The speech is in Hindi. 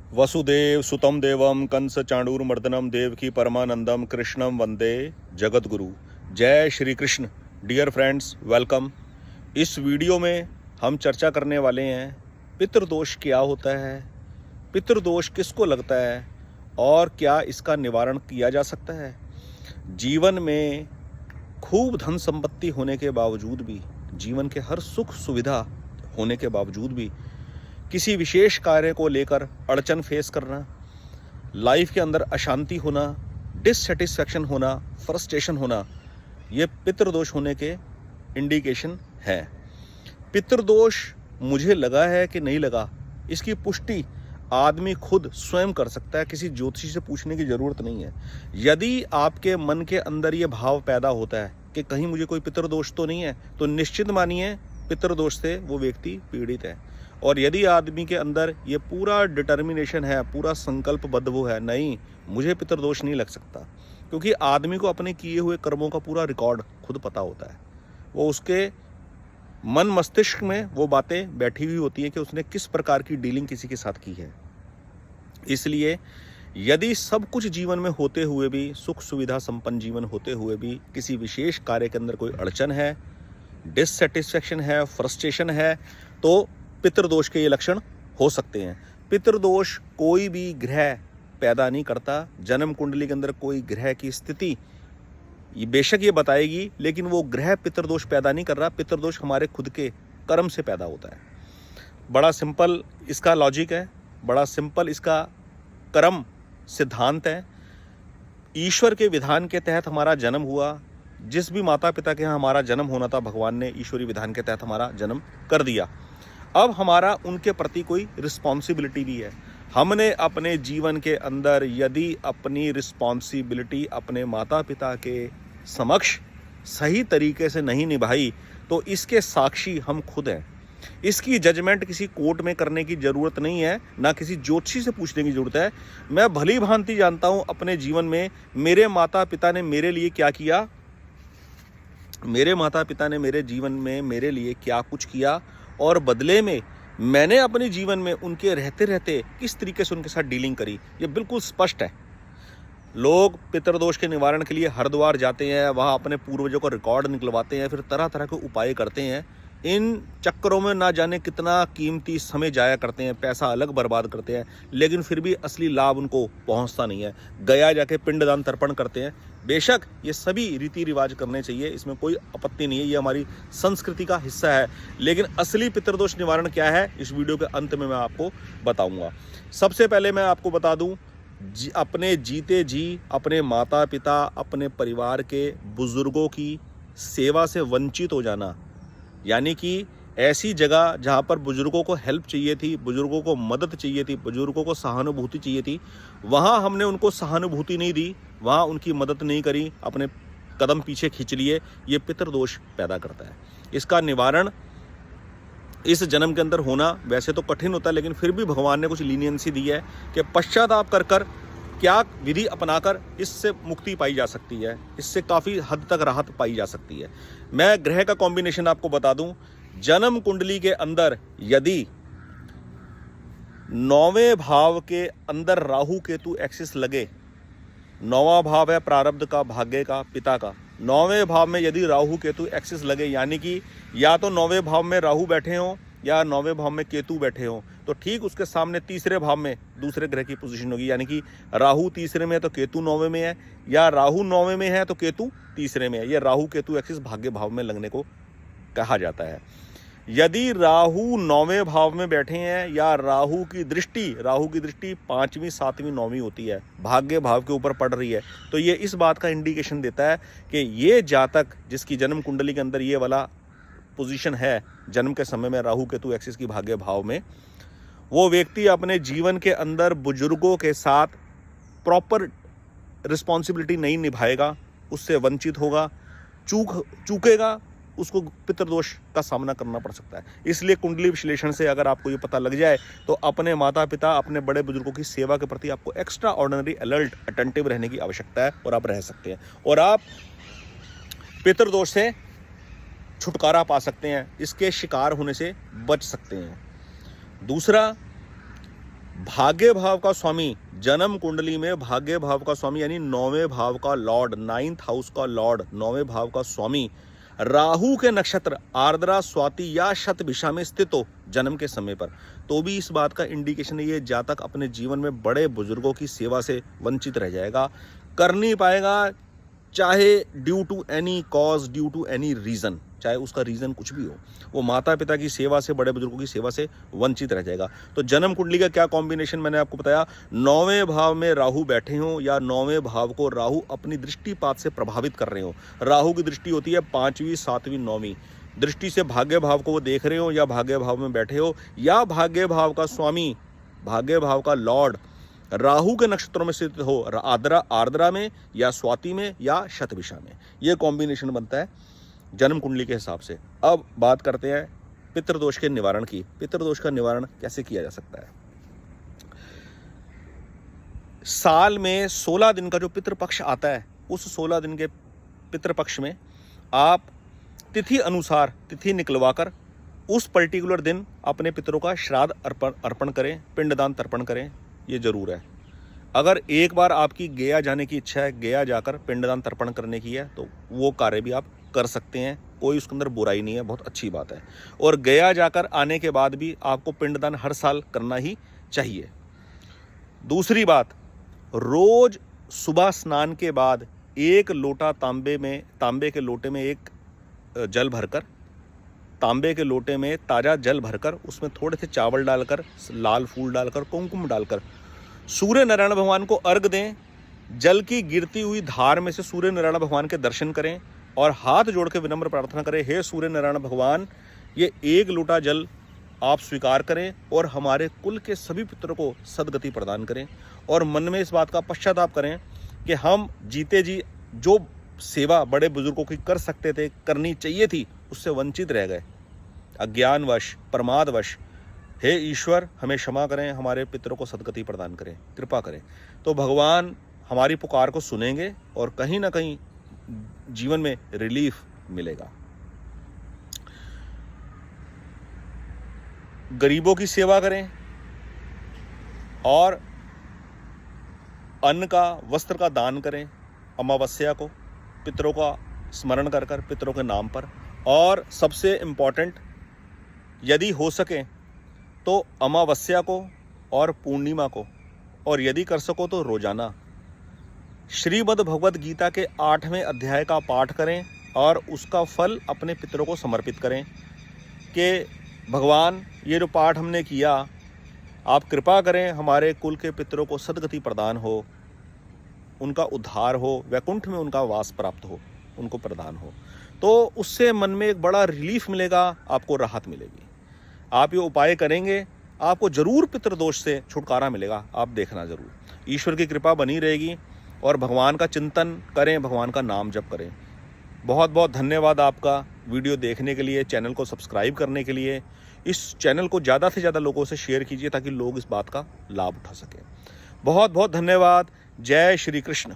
वसुदेव सुतम देवम कंस चाणूरमर्दनम देवकी परमानंदम कृष्णम वंदे जगत गुरु। जय Shri Krishna. Dear friends, welcome. इस वीडियो में हम चर्चा करने वाले हैं पितृदोष क्या होता है, पितृदोष किसको लगता है और क्या इसका निवारण किया जा सकता है। जीवन में खूब धन संपत्ति होने के बावजूद भी, जीवन के हर सुख सुविधा होने के बावजूद भी किसी विशेष कार्य को लेकर अड़चन फेस करना, लाइफ के अंदर अशांति होना, डिससेटिस्फैक्शन होना, फ्रस्ट्रेशन होना, ये पितृदोष होने के इंडिकेशन है। पितृदोष मुझे लगा है कि नहीं लगा, इसकी पुष्टि आदमी खुद स्वयं कर सकता है, किसी ज्योतिषी से पूछने की ज़रूरत नहीं है। यदि आपके मन के अंदर ये भाव पैदा होता है कि कहीं मुझे कोई पितृदोष तो नहीं है, तो निश्चित मानिए पितृदोष से वो व्यक्ति पीड़ित है। और यदि आदमी के अंदर ये पूरा डिटर्मिनेशन है, पूरा संकल्पबद्ध वो है, नहीं मुझे पितृदोष नहीं लग सकता, क्योंकि आदमी को अपने किए हुए कर्मों का पूरा रिकॉर्ड खुद पता होता है। वो उसके मन मस्तिष्क में वो बातें बैठी हुई होती है कि उसने किस प्रकार की डीलिंग किसी के साथ की है। इसलिए यदि सब कुछ जीवन में होते हुए भी, सुख सुविधा संपन्न जीवन होते हुए भी, किसी विशेष कार्य के अंदर कोई अड़चन है, डिससेटिस्फैक्शन है, फ्रस्ट्रेशन है, तो पितृदोष के ये लक्षण हो सकते हैं। पितृदोष कोई भी ग्रह पैदा नहीं करता। जन्म कुंडली के अंदर कोई ग्रह की स्थिति ये बेशक ये बताएगी, लेकिन वो ग्रह पितृदोष पैदा नहीं कर रहा। पितृदोष हमारे खुद के कर्म से पैदा होता है। बड़ा सिंपल इसका लॉजिक है, बड़ा सिंपल इसका कर्म सिद्धांत है। ईश्वर के विधान के तहत हमारा जन्म हुआ। जिस भी माता पिता के यहाँ हमारा जन्म होना था, भगवान ने ईश्वरी विधान के तहत हमारा जन्म कर दिया। अब हमारा उनके प्रति कोई रिस्पॉन्सिबिलिटी भी है। हमने अपने जीवन के अंदर यदि अपनी रिस्पॉन्सिबिलिटी अपने माता पिता के समक्ष सही तरीके से नहीं निभाई, तो इसके साक्षी हम खुद हैं। इसकी जजमेंट किसी कोर्ट में करने की ज़रूरत नहीं है, ना किसी ज्योतिषी से पूछने की ज़रूरत है। मैं भली भांति जानता हूँ अपने जीवन में मेरे माता पिता ने मेरे लिए क्या किया, मेरे माता पिता ने मेरे जीवन में मेरे लिए क्या कुछ किया, और बदले में मैंने अपने जीवन में उनके रहते रहते किस तरीके से उनके साथ डीलिंग करी। ये बिल्कुल स्पष्ट है। लोग पितृदोष के निवारण के लिए हरिद्वार जाते हैं, वहाँ अपने पूर्वजों का रिकॉर्ड निकलवाते हैं, फिर तरह तरह के उपाय करते हैं। इन चक्करों में ना जाने कितना कीमती समय जाया करते हैं, पैसा अलग बर्बाद करते हैं, लेकिन फिर भी असली लाभ उनको पहुंचता नहीं है। गया जाके पिंडदान तर्पण करते हैं। बेशक ये सभी रीति रिवाज करने चाहिए, इसमें कोई आपत्ति नहीं है, ये हमारी संस्कृति का हिस्सा है। लेकिन असली पितृदोष निवारण क्या है, इस वीडियो के अंत में मैं आपको बताऊंगा। सबसे पहले मैं आपको बता दूं, अपने जीते जी अपने माता पिता, अपने परिवार के बुजुर्गों की सेवा से वंचित हो जाना, यानी कि ऐसी जगह जहाँ पर बुजुर्गों को हेल्प चाहिए थी, बुजुर्गों को मदद चाहिए थी, बुजुर्गों को सहानुभूति चाहिए थी, वहाँ हमने उनको सहानुभूति नहीं दी, वहाँ उनकी मदद नहीं करी, अपने कदम पीछे खींच लिए। ये पितृदोष पैदा करता है। इसका निवारण इस जन्म के अंदर होना वैसे तो कठिन होता है, लेकिन फिर भी भगवान ने कुछ लीनियंसी दी है कि पश्चाताप कर क्या विधि अपनाकर इससे मुक्ति पाई जा सकती है, इससे काफ़ी हद तक राहत पाई जा सकती है। मैं ग्रह का कॉम्बिनेशन आपको बता दूं। जन्म कुंडली के अंदर यदि 9वें भाव के अंदर राहु केतु एक्सिस लगे, 9वां भाव है प्रारब्ध का, भाग्य का, पिता का। 9वें भाव में यदि राहु केतु एक्सिस लगे, यानी कि या तो 9वें भाव में राहु बैठे हों या 9वें भाव में केतु बैठे हों, तो ठीक उसके सामने तीसरे भाव में दूसरे ग्रह की पोजीशन होगी। यानी कि राहु तीसरे में है तो केतु 9वें में है, या राहु 9वें में है तो केतु तीसरे में है। ये राहु केतु एक्सिस भाग्य भाव में लगने को कहा जाता है। यदि राहु 9वें भाव में बैठे हैं या राहु की दृष्टि 5वीं 7वीं 9वीं होती है, भाग्य भाव के ऊपर पड़ रही है, तो ये इस बात का इंडिकेशन देता है कि ये जातक जिसकी जन्म कुंडली के अंदर ये वाला पोजीशन है, जन्म के समय में राहु केतु एक्सिस की भाग्य भाव में, वो व्यक्ति अपने जीवन के अंदर बुजुर्गों के साथ प्रॉपर रिस्पॉन्सिबिलिटी नहीं निभाएगा, उससे वंचित होगा, चूकेगा, उसको पितृदोष का सामना करना पड़ सकता है। इसलिए कुंडली विश्लेषण से अगर आपको ये पता लग जाए, तो अपने माता पिता, अपने बड़े बुजुर्गों की सेवा के प्रति आपको एक्स्ट्रा ऑर्डिनरी अलर्ट, अटेंटिव रहने की आवश्यकता है, और आप रह सकते हैं, और आप पितृदोष से छुटकारा पा सकते हैं, इसके शिकार होने से बच सकते हैं। दूसरा, भाग्य भाव का स्वामी, जन्म कुंडली में भाग्य भाव का स्वामी यानी 9वें भाव का लॉर्ड, 9th हाउस का लॉर्ड, 9वें भाव का स्वामी राहु के नक्षत्र आर्द्रा, स्वाति या शतभिषा में स्थित हो जन्म के समय पर, तो भी इस बात का इंडिकेशन है ये जातक अपने जीवन में बड़े बुजुर्गों की सेवा से वंचित रह जाएगा, कर नहीं पाएगा, चाहे due to any cause, due to any reason, चाहे उसका रीजन कुछ भी हो, वो माता पिता की सेवा से, बड़े बुजुर्गों की सेवा से वंचित रह जाएगा। तो जन्म कुंडली का क्या कॉम्बिनेशन मैंने आपको बताया, 9वें भाव में राहु बैठे हों या 9वें भाव को राहु अपनी दृष्टिपात से प्रभावित कर रहे हो। राहु की दृष्टि होती है 5वीं, 7वीं, 9वीं दृष्टि से भाग्य भाव को वो देख रहे हो या भाग्य भाव में बैठे हो, या भाग्य भाव का स्वामी, भाग्य भाव का लॉर्ड राहु के नक्षत्रों में स्थित हो, आर्द्रा में या स्वाति में या शतभिषा में, ये कॉम्बिनेशन बनता है जन्म कुंडली के हिसाब से। अब बात करते हैं पितृदोष के निवारण की। पितृदोष का निवारण कैसे किया जा सकता है? साल में 16 दिन का जो पितृपक्ष आता है, उस 16 दिन के पितृपक्ष में आप तिथि अनुसार तिथि निकलवाकर उस पर्टिकुलर दिन अपने पितरों का श्राद्ध अर्पण करें, पिंडदान तर्पण करें, ये जरूर है। अगर एक बार आपकी गया जाने की इच्छा है, गया जाकर पिंडदान तर्पण करने की है, तो वो कार्य भी आप कर सकते हैं, कोई उसके अंदर बुराई नहीं है, बहुत अच्छी बात है। और गया जाकर आने के बाद भी आपको पिंडदान हर साल करना ही चाहिए। दूसरी बात, रोज सुबह स्नान के बाद एक लोटा तांबे के लोटे में एक जल भरकर, तांबे के लोटे में ताज़ा जल भरकर उसमें थोड़े से चावल डालकर, लाल फूल डालकर, कुमकुम डालकर सूर्य नारायण भगवान को अर्घ दें। जल की गिरती हुई धार में से सूर्य नारायण भगवान के दर्शन करें और हाथ जोड़ के विनम्र प्रार्थना करें, हे सूर्य नारायण भगवान, ये एक लोटा जल आप स्वीकार करें और हमारे कुल के सभी पितरों को सदगति प्रदान करें। और मन में इस बात का पश्चाताप करें कि हम जीते जी जो सेवा बड़े बुजुर्गों की कर सकते थे, करनी चाहिए थी, उससे वंचित रह गए, अज्ञानवश, प्रमादवश। हे ईश्वर, हमें क्षमा करें, हमारे पितरों को सदगति प्रदान करें, कृपा करें। तो भगवान हमारी पुकार को सुनेंगे और कहीं ना कहीं जीवन में रिलीफ मिलेगा। गरीबों की सेवा करें और अन्न का, वस्त्र का दान करें अमावस्या को, पितरों का स्मरण कर कर, पितरों के नाम पर। और सबसे इम्पॉर्टेंट, यदि हो सके तो अमावस्या को और पूर्णिमा को, और यदि कर सको तो रोजाना श्रीमद् भगवद गीता के 8वें अध्याय का पाठ करें और उसका फल अपने पितरों को समर्पित करें कि भगवान, ये जो पाठ हमने किया, आप कृपा करें, हमारे कुल के पितरों को सदगति प्रदान हो, उनका उद्धार हो, वैकुंठ में उनका वास प्राप्त हो, उनको प्रदान हो। तो उससे मन में एक बड़ा रिलीफ मिलेगा, आपको राहत मिलेगी। आप ये उपाय करेंगे, आपको जरूर पितृदोष से छुटकारा मिलेगा, आप देखना जरूर। ईश्वर की कृपा बनी रहेगी और भगवान का चिंतन करें, भगवान का नाम जप करें। बहुत बहुत धन्यवाद आपका वीडियो देखने के लिए, चैनल को सब्सक्राइब करने के लिए। इस चैनल को ज़्यादा से ज़्यादा लोगों से शेयर कीजिए ताकि लोग इस बात का लाभ उठा सकें। बहुत बहुत धन्यवाद। जय श्री कृष्ण।